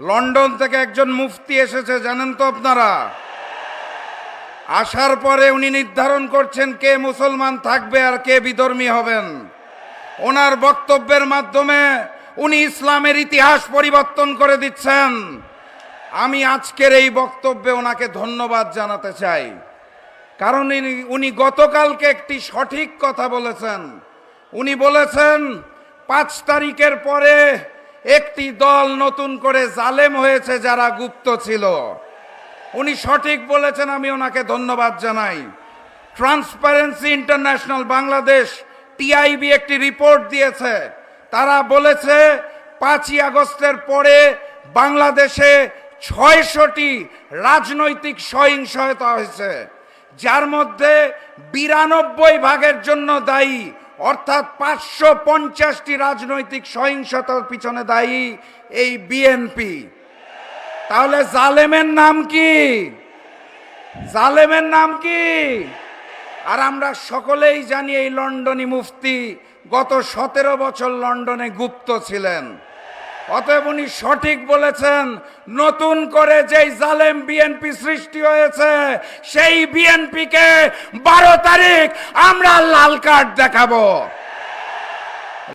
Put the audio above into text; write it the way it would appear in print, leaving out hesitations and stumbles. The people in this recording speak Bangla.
লন্ডন থেকে একজন মুফতি এসেছে, জানেন তো আপনারা? আসার পরে উনি নির্ধারণ করছেন কে মুসলমান থাকবে আর কে বিধর্মী হবেন। ওনার বক্তব্যের মাধ্যমে উনি ইসলামের ইতিহাস পরিবর্তন করে দিচ্ছেন। আমি আজকের এই বক্তব্যে ওনাকে ধন্যবাদ জানাতে চাই, কারণ উনি গতকালকে একটি সঠিক কথা বলেছেন। উনি বলেছেন 5 তারিখের পরে একটি দল নতুন করে জালেম হয়েছে যারা গুপ্ত ছিল। উনি সঠিক বলেছেন, আমি ওনাকে ধন্যবাদ জানাই। ট্রান্সপারেন্সি ইন্টারন্যাশনাল বাংলাদেশ টিআইবি একটি রিপোর্ট দিয়েছে। তারা বলেছে 5ই আগস্টের পরে বাংলাদেশে 600টি রাজনৈতিক সহিংসতা হয়েছে, যার মধ্যে 92% জন্য দায়ী, অর্থাৎ 550টি রাজনৈতিক সহিংসতার পিছনে দায়ী এই বিএনপি। তাহলে জালেমের নাম কি? জালেমের নাম কি? আর আমরা সকলেই জানি এই লন্ডনী মুফতি গত 17 বছর লন্ডনে গুপ্ত ছিলেন। অতএব উনি সঠিক বলেছেন, নতুন করে যেই জালেম বিএনপি সৃষ্টি হয়েছে সেই বিএনপিকে 12 তারিখ আমরা লাল কার্ড দেখাবো।